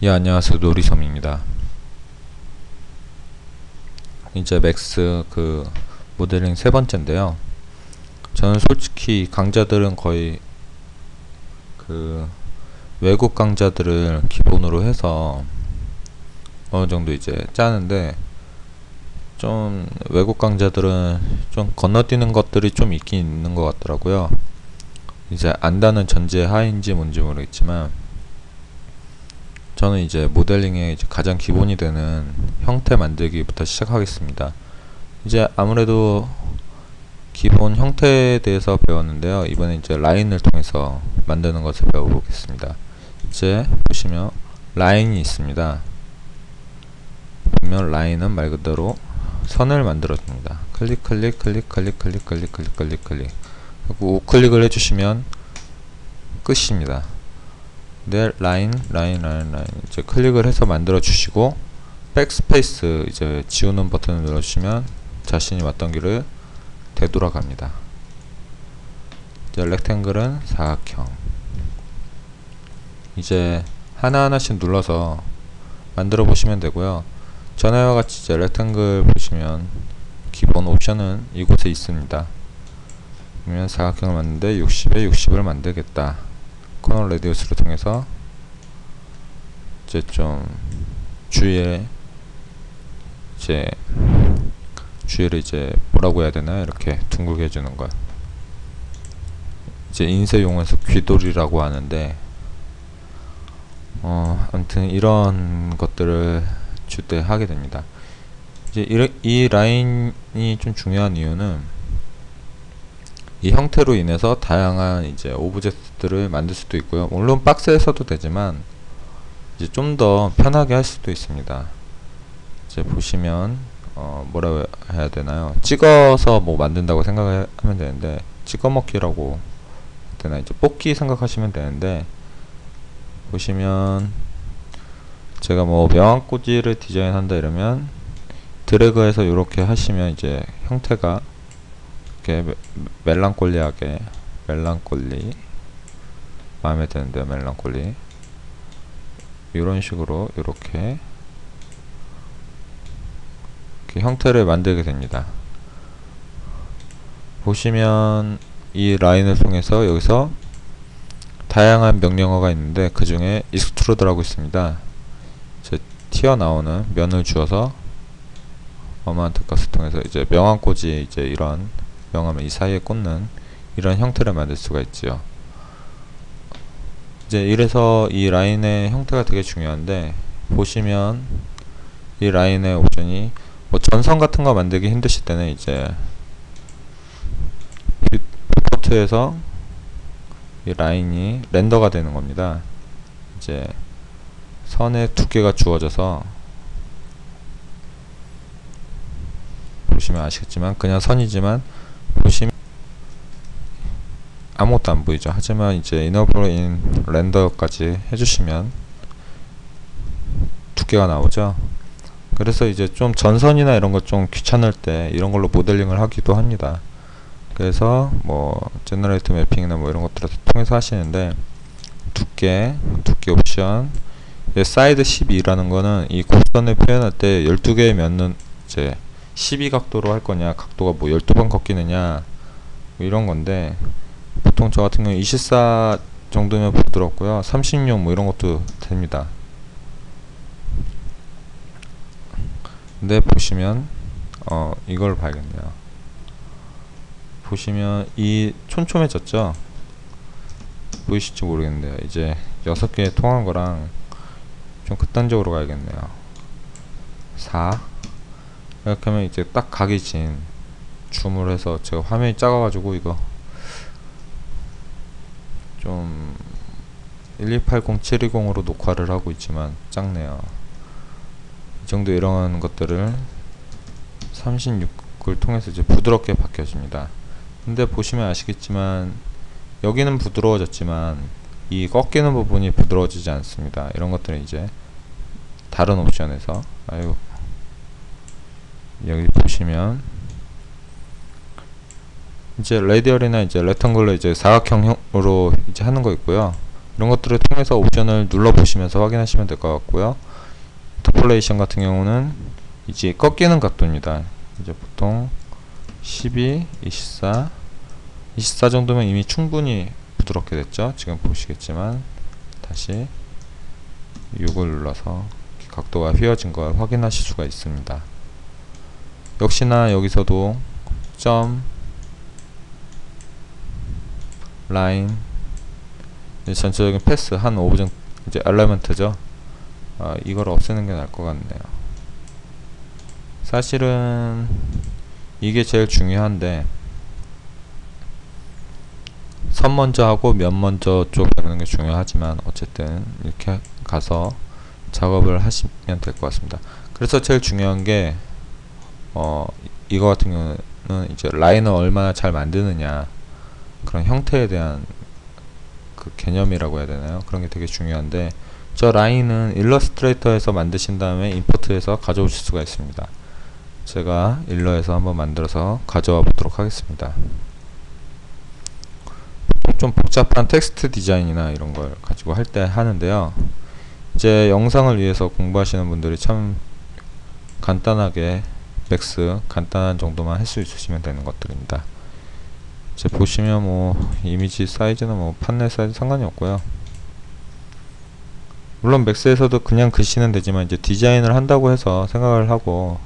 예, 안녕하세요. 노리섬입니다. 이제 맥스 모델링 세 번째인데요. 저는 솔직히 강좌들은 거의 외국 강좌들을 기본으로 해서 어느 정도 이제 짜는데, 좀 외국 강좌들은 좀 건너뛰는 것들이 좀 있긴 있는 것 같더라고요. 이제 안다는 전제 하인지 뭔지 모르겠지만, 저는 이제 모델링의 이제 가장 기본이 되는 형태 만들기부터 시작하겠습니다. 이제 아무래도 기본 형태에 대해서 배웠는데요. 이번에 이제 라인을 통해서 만드는 것을 배워보겠습니다. 이제 보시면 라인이 있습니다. 보면 라인은 말 그대로 선을 만들어줍니다. 클릭 클릭 클릭 클릭 클릭 클릭 클릭 클릭 클릭 그리고 우클릭을 해주시면 끝입니다. 네, 라인 이제 클릭을 해서 만들어 주시고, 백스페이스 이제 지우는 버튼을 눌러주시면 자신이 왔던 길을 되돌아갑니다. 이제 렉탱글은 사각형. 이제 하나하나씩 눌러서 만들어 보시면 되고요. 전에와 같이 이제 렉탱글 보시면 기본 옵션은 이곳에 있습니다. 그러면 사각형을 만드는데 60에 60을 만들겠다. 코너 레디우스를 통해서 이제 좀 주위를 이제 뭐라고 해야 되나, 이렇게 둥글게 해주는 것. 이제 인쇄 용어에서 귀돌이라고 하는데, 아무튼 이런 것들을 줄 때 하게 됩니다. 이제 이 라인이 좀 중요한 이유는, 이 형태로 인해서 다양한 이제 오브젝트들을 만들 수도 있고요. 물론 박스에서도 되지만 이제 좀 더 편하게 할 수도 있습니다. 이제 보시면 뭐라고 해야 되나요? 찍어서 뭐 만든다고 생각하면 되는데, 찍어 먹기라고 해야 되나, 이제 뽑기 생각하시면 되는데, 보시면 제가 뭐 명암꽂이를 디자인한다 이러면 드래그해서 이렇게 하시면 이제 형태가 이렇게 멜랑콜리하게, 멜랑콜리 마음에 드는데요. 멜랑콜리 이런 식으로 이렇게 형태를 만들게 됩니다. 보시면 이 라인을 통해서 여기서 다양한 명령어가 있는데, 그 중에 익스트루드라고 있습니다. 이제 튀어나오는 면을 주어서 어마운트 값을 통해서 이제 명암꽂이, 이제 이런 명암을 이 사이에 꽂는 이런 형태를 만들 수가 있지요. 이제 이래서 이 라인의 형태가 되게 중요한데, 보시면 이 라인의 옵션이 뭐 전선 같은 거 만들기 힘드실 때는 이제 뷰포트에서 이 라인이 렌더가 되는 겁니다. 이제 선의 두께가 주어져서 보시면 아시겠지만 그냥 선이지만 보시면 아무것도 안 보이죠. 하지만 이제 이너블 인 렌더까지 해주시면 두께가 나오죠. 그래서 이제 좀 전선이나 이런 거 좀 귀찮을 때 이런 걸로 모델링을 하기도 합니다. 그래서 뭐 제너레이트 매핑이나 뭐 이런 것들을 통해서 하시는데, 두께 옵션, 사이드 12라는 거는 이 곡선을 표현할 때 12개의 면은 이제 12각도로 할 거냐, 각도가 뭐 12번 꺾이느냐, 뭐 이런 건데, 보통 저 같은 경우 24 정도면 부드럽고요. 36 뭐 이런 것도 됩니다. 근데 보시면 이걸 봐야겠네요. 보시면 이 촘촘해졌죠? 보이실지 모르겠는데요. 이제 6개 통한 거랑 좀 극단적으로 가야겠네요. 4 이렇게 하면 이제 딱 각이 진, 줌을 해서, 제가 화면이 작아가지고 이거 좀 1280, 720으로 녹화를 하고 있지만 작네요. 이 정도 이런 것들을 36을 통해서 이제 부드럽게 바뀌어집니다. 근데 보시면 아시겠지만 여기는 부드러워졌지만 이 꺾이는 부분이 부드러워지지 않습니다. 이런 것들은 이제 다른 옵션에서, 여기 보시면 이제 레디얼이나 이제 렉탱글로 이제 사각형으로 이제 하는 거 있고요. 이런 것들을 통해서 옵션을 눌러 보시면서 확인하시면 될 것 같고요. 인터폴레이션 같은 경우는 이제 꺾이는 각도입니다. 이제 보통 12, 24, 24 정도면 이미 충분히 부드럽게 됐죠. 지금 보시겠지만 다시 6을 눌러서 각도가 휘어진 걸 확인하실 수가 있습니다. 역시나 여기서도 점, 라인, 전체적인 패스 한 오브젝트 이제 엘리먼트죠. 이걸 없애는 게 나을 것 같네요. 사실은 이게 제일 중요한데 선 먼저 하고 면 먼저 쪽 해보는 게 중요하지만 어쨌든 이렇게 가서 작업을 하시면 될 것 같습니다. 그래서 제일 중요한 게 이거 같은 경우는 이제 라인을 얼마나 잘 만드느냐, 그런 형태에 대한 그 개념이라고 해야 되나요? 그런 게 되게 중요한데, 저 라인은 일러스트레이터에서 만드신 다음에 임포트해서 가져오실 수가 있습니다. 제가 일러에서 한번 만들어서 가져와 보도록 하겠습니다. 좀 복잡한 텍스트 디자인이나 이런 걸 가지고 할 때 하는데요. 이제 영상을 위해서 공부하시는 분들이 참 간단하게 맥스 간단한 정도만 할 수 있으시면 되는 것들입니다. 이제 보시면 뭐 이미지 사이즈는 뭐 판넬 사이즈 상관이 없고요. 물론 맥스에서도 그냥 글씨는 되지만 이제 디자인을 한다고 해서 생각을 하고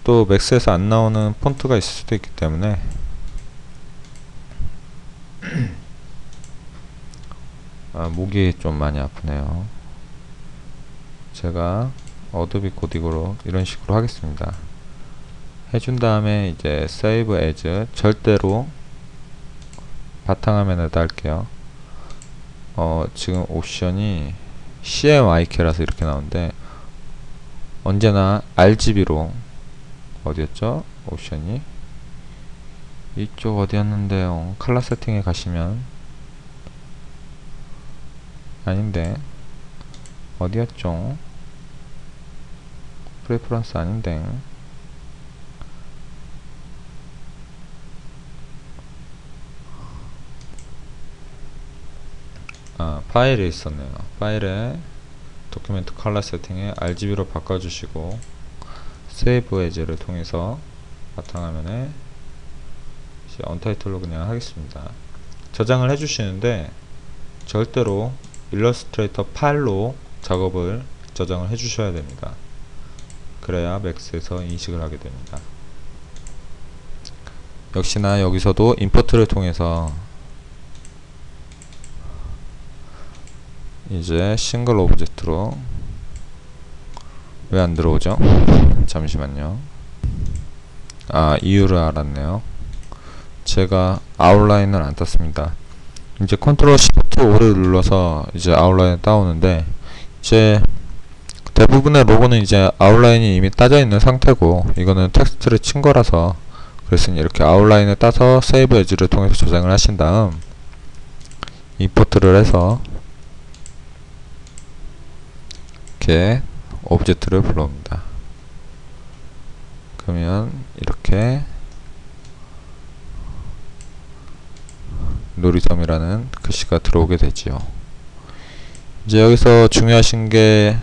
또 맥스에서 안 나오는 폰트가 있을 수도 있기 때문에 목이 좀 많이 아프네요. 제가 어도비 코딩으로 이런 식으로 하겠습니다. 해준 다음에 이제 Save As 절대로 바탕화면에다 할게요. 지금 옵션이 CMYK라서 이렇게 나오는데 언제나 RGB로 어디였죠? 옵션이 이쪽 어디였는데요? 컬러 세팅에 가시면 아닌데 어디였죠? 프레퍼런스 아닌데 파일에 있었네요. 파일에 도큐멘트 컬러 세팅에 RGB로 바꿔주시고 세이브 에즈를 통해서 바탕화면에 언타이틀로 그냥 하겠습니다. 저장을 해주시는데 절대로 일러스트레이터 파일로 작업을 저장을 해주셔야 됩니다. 그래야 맥스에서 인식을 하게 됩니다. 역시나 여기서도 임포트를 통해서 이제 싱글 오브젝트로 왜 안 들어오죠? 잠시만요. 이유를 알았네요. 제가 아웃라인을 안 땄습니다. 이제 컨트롤 시프트 5를 눌러서 이제 아웃라인을 따오는데 이제 대부분의 로고는 이제 아웃라인이 이미 따져 있는 상태고 이거는 텍스트를 친 거라서 그랬으니 이렇게 아웃라인을 따서 세이브 에즈를 통해서 저장을 하신 다음 임포트를 해서 이렇게 오브젝트를 불러옵니다. 그러면 이렇게 놀이점이라는 글씨가 들어오게 되지요. 이제 여기서 중요하신 게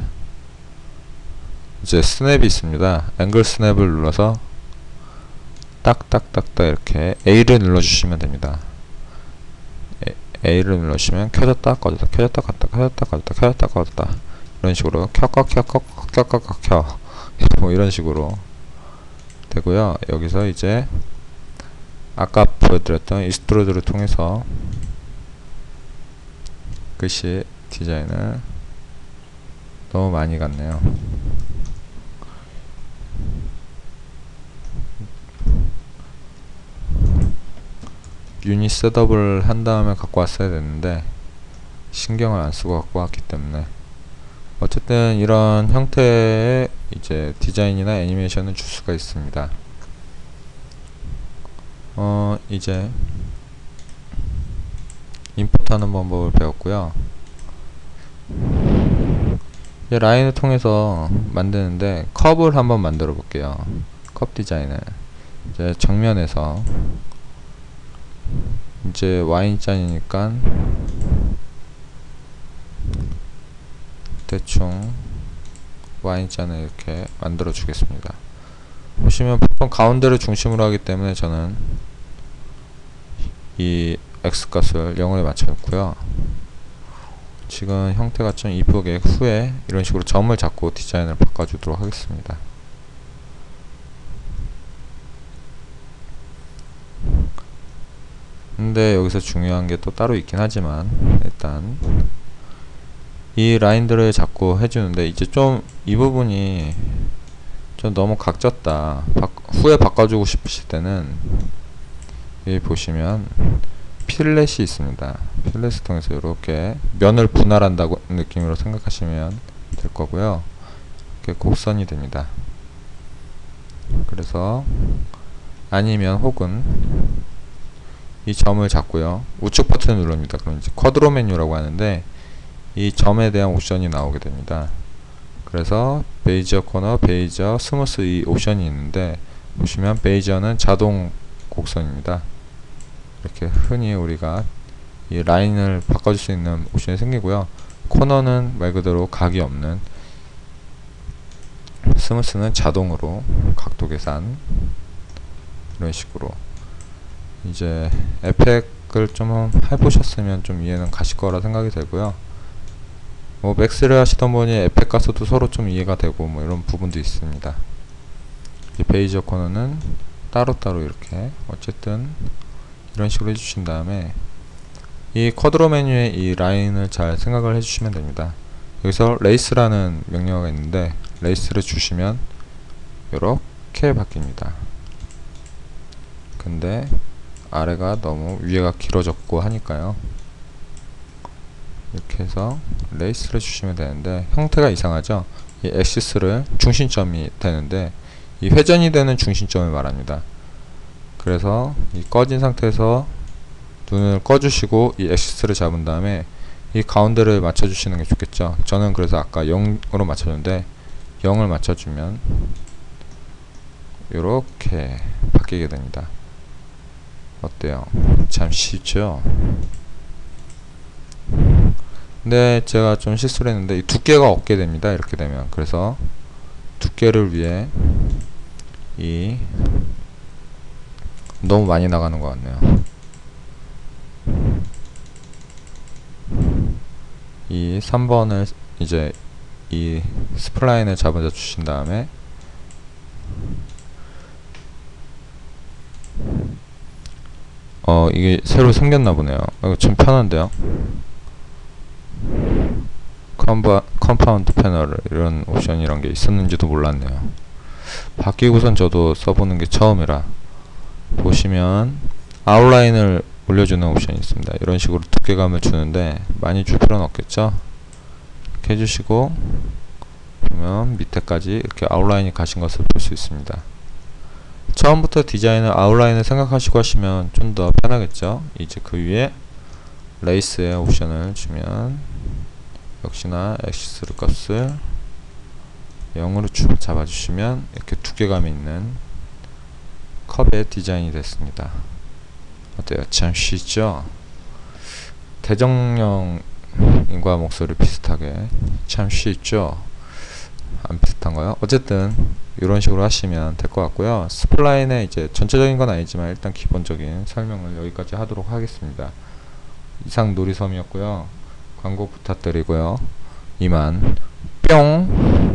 이제 스냅이 있습니다. 앵글 스냅을 눌러서 딱딱딱딱 이렇게 A를 눌러주시면 됩니다. A를 눌러주시면 켜졌다 꺼졌다 켜졌다 껐다 켜졌다 꺼졌다 켜졌다 꺼졌다 이런 식으로 켜꺼켜꺼켜꺼켜 뭐 이런 식으로 되고요. 여기서 이제 아까 보여드렸던 익스트루드를 통해서 글씨 디자인을 너무 많이 갔네요. 유닛 셋업을 한 다음에 갖고 왔어야 됐는데 신경을 안 쓰고 갖고 왔기 때문에 어쨌든 이런 형태의 이제 디자인이나 애니메이션을 줄 수가 있습니다. 이제 임포트하는 방법을 배웠고요. 이제 라인을 통해서 만드는데 컵을 한번 만들어 볼게요. 컵 디자인을 이제 정면에서 이제 Y자니까 대충 Y자는 이렇게 만들어 주겠습니다. 보시면 보통 가운데를 중심으로 하기 때문에 저는 이 X값을 0에 맞춰 놓고요. 지금 형태가 좀 이쁘게 후에 이런 식으로 점을 잡고 디자인을 바꿔주도록 하겠습니다. 근데 여기서 중요한 게 또 따로 있긴 하지만 일단 이 라인들을 자꾸 해주는데 이제 좀 이 부분이 좀 너무 각졌다. 후에 바꿔주고 싶으실 때는 여기 보시면 필렛이 있습니다. 필렛을 통해서 이렇게 면을 분할한다고 느낌으로 생각하시면 될 거고요. 이렇게 곡선이 됩니다. 그래서 아니면 혹은 이 점을 잡고요. 우측 버튼을 누릅니다. 그럼 이제 쿼드로 메뉴라고 하는데 이 점에 대한 옵션이 나오게 됩니다. 그래서 베이지어 코너, 베이지어, 스무스 이 옵션이 있는데 보시면 베이지어는 자동 곡선입니다. 이렇게 흔히 우리가 이 라인을 바꿔줄 수 있는 옵션이 생기고요. 코너는 말 그대로 각이 없는, 스무스는 자동으로 각도 계산, 이런 식으로 이제 에펙을 좀 해보셨으면 좀 이해는 가실 거라 생각이 되고요. 뭐 맥스를 하시던 분이 에펙 가서도 서로 좀 이해가 되고 뭐 이런 부분도 있습니다. 이 베이지어 코너는 따로따로 이렇게 어쨌든 이런 식으로 해주신 다음에 이 쿼드로 메뉴에 이 라인을 잘 생각을 해주시면 됩니다. 여기서 레이스라는 명령어가 있는데 레이스를 주시면 이렇게 바뀝니다. 근데 아래가 너무 위에가 길어졌고 하니까요. 이렇게 해서 레이스를 주시면 되는데 형태가 이상하죠. 이 엑시스를 중심점이 되는데 이 회전이 되는 중심점을 말합니다. 그래서 이 꺼진 상태에서 눈을 꺼주시고 이 엑시스를 잡은 다음에 이 가운데를 맞춰주시는 게 좋겠죠. 저는 그래서 아까 0으로 맞춰줬는데 0을 맞춰주면 이렇게 바뀌게 됩니다. 어때요? 참 쉽죠? 근데 제가 좀 실수를 했는데 이 두께가 없게 됩니다. 이렇게 되면. 그래서 두께를 위해 이 너무 많이 나가는 것 같네요. 이 3번을 이제 이 스플라인을 잡아 주신 다음에 이게 새로 생겼나 보네요. 이거 좀 편한데요. 컴파운드 패널 이런 옵션 이런 게 있었는지도 몰랐네요. 바뀌고선 저도 써보는 게 처음이라. 보시면 아웃라인을 올려주는 옵션이 있습니다. 이런 식으로 두께감을 주는데 많이 줄 필요는 없겠죠. 이렇게 해주시고 보면 밑에까지 이렇게 아웃라인이 가신 것을 볼 수 있습니다. 처음부터 디자인을 아웃라인을 생각하시고 하시면 좀 더 편하겠죠. 이제 그 위에 레이스의 옵션을 주면 역시나 엑시스 값을 0으로 잡아주시면 이렇게 두께감이 있는 컵의 디자인이 됐습니다. 어때요? 참 쉽죠? 대정령인과 목소리 비슷하게 참 쉽죠? 안 비슷한가요? 어쨌든 이런 식으로 하시면 될 것 같고요. 스플라인의 이제 전체적인 건 아니지만 일단 기본적인 설명을 여기까지 하도록 하겠습니다. 이상 놀이섬이었고요. 광고 부탁드리고요. 이만 뿅.